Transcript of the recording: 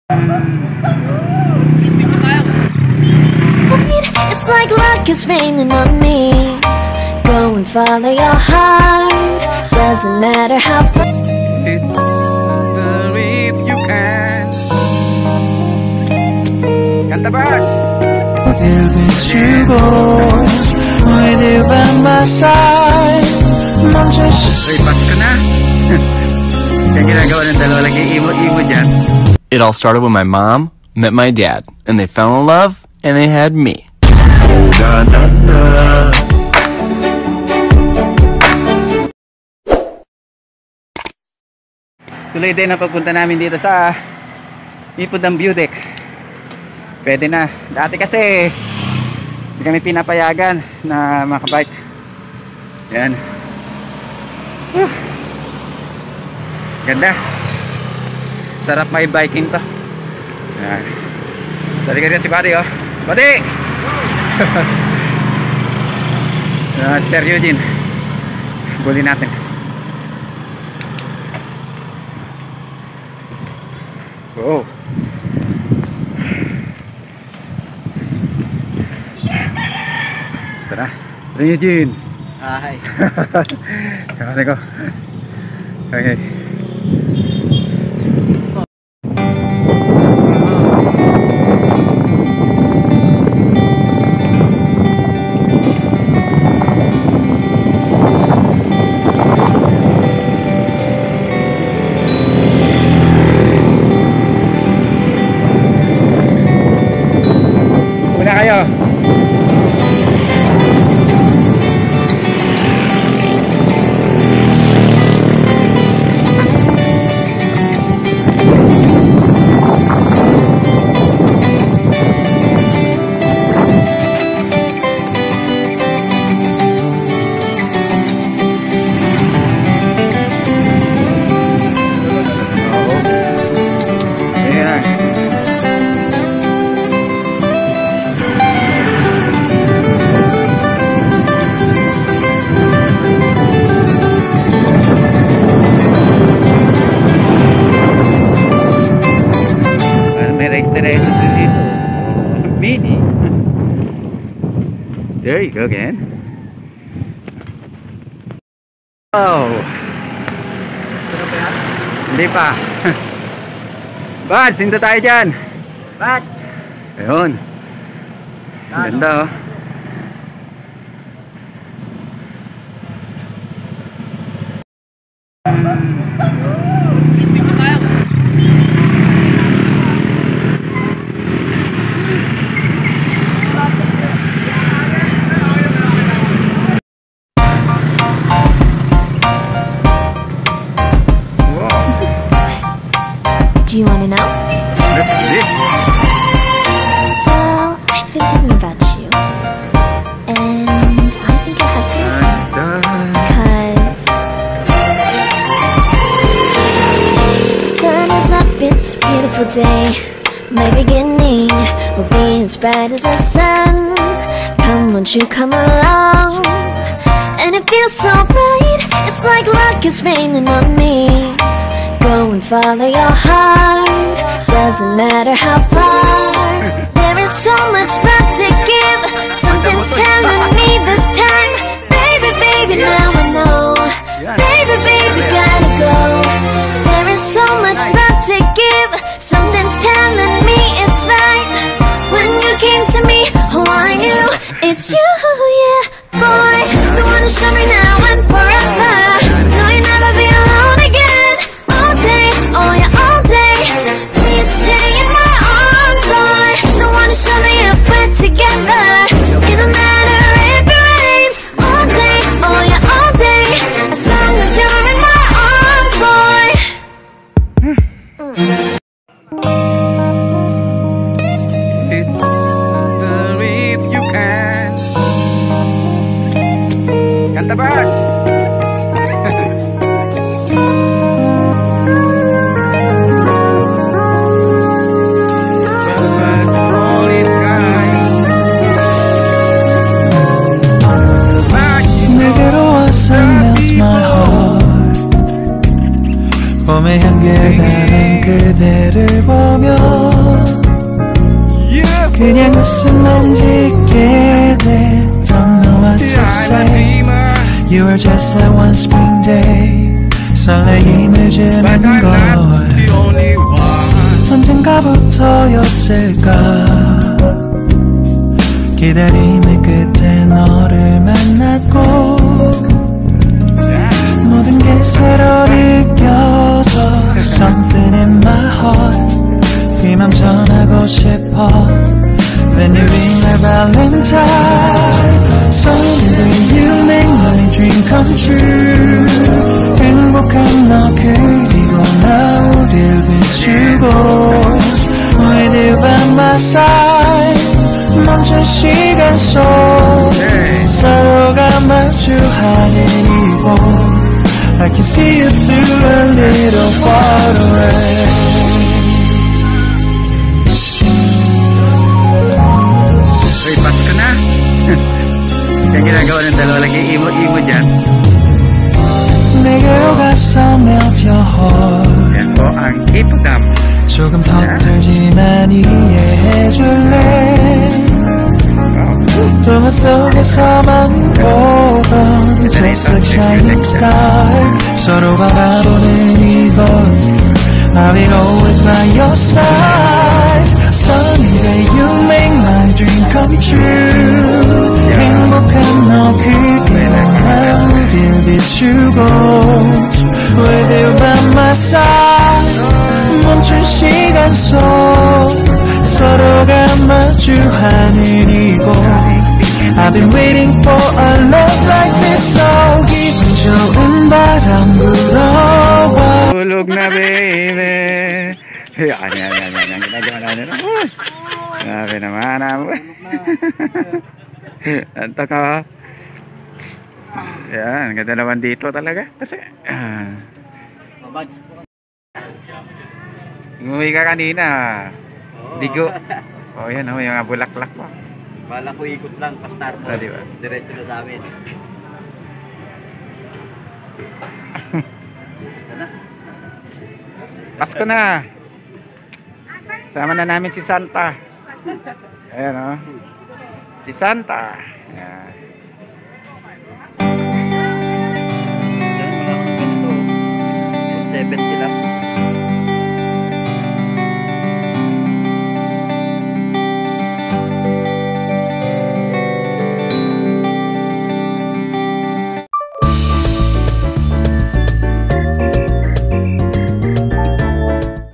It's like luck is raining on me. Go and follow your heart. Doesn't matter how far. It's the if you can. Kanta Bats! Give it you go with you by my side. Uy, Bats ka na! Kaya ginagawa ng dalawa lagi imo-imo dyan. It all started when my mom met my dad, and they fell in love, and they had me. Tuloy din ang pagpunta namin dito sa Ipodam View Deck. Pwede na. Dati kasi hindi kami pinapayagan na makabike. Yan. Ganda. Sarap may biking to. Yan. Sali ka rin si Buddy, oh. Buddy! Sir Eugene. Buli natin. Oh. Tara. Tara Eugene. Hi. Kasi ko. Okay. Una kayo. There you go again. Oh. Hindi pa. Bads, hinto tayo dyan. Bads! Ayun. Ganda oh. Do you want to know? Look at this. Well, I've been thinking about you. And I think I have to listen. Cause the sun is up, it's a beautiful day. My beginning will be as bright as the sun. Come, won't you come along? And it feels so bright, it's like luck is raining on me. Go and follow your heart. Doesn't matter how far. There is so much love to give. Something's telling me this time. Baby, baby, now I know. Baby, baby, gotta go. There is so much love to give. Something's telling me it's right. When you came to me, oh, I knew it's you, yeah, boy. The one to show me now and forever. No, you'll never be alone again. All day, oh yeah, all day. Please stay in my arms, boy. The one to show me if we're together. It don't matter if it rains. All day, oh yeah, all day. As long as you're in my arms, boy. It's the if you can. Kanta Bats! 봄의 향기를 담은 그대를 보며 그냥 웃음만 짓게 돼. Don't know what to say. You are just like one spring day. 설레임을 주는 걸 언젠가부터였을까. 기다림의 끝에 너를 만났고 모든 게 새로 느껴져. Something in my heart. 네 맘 전하고 싶어. When you ring my valentine. Someday you make my dream come true. 행복한 너 그리고 나 우릴 비추고 With you by my side. 멈춘 시간 속 서로가 마주하는 이곳 I can see you through a little far away. Uy, Pasko na. Yung ginagawa ng dalawa lagi imo-imo dyan. 내게로 가서 melt your heart. Yan po ang Ipodam. 조금 서툴지만 이해해줄래. 동화 속에서만 보던 Just like shining star. 서로 바라보는 이곳 I'll be always by your side. Sunny day you make my dream come true. 행복한 너 그대로 나 우릴 비추고 With you by my side. 멈춘 시간 속 서로가 마주하는 이곳 I've been waiting for a love like this. So 기분 좋은 바람 불어와. Tulog na, baby. Ano yan. Ginagawa natin. Grabe naman. Anto ka. Yan, ganda naman dito talaga. Kasi, umuwi ka kanina. Bigo. O yan, yung mga bulaklak mo. Bala ko ikot lang, pa-star mo. Diba? Diretso na sa amin. Pasko na. Sama na namin si Santa. Ayan o. Si Santa. Ayan.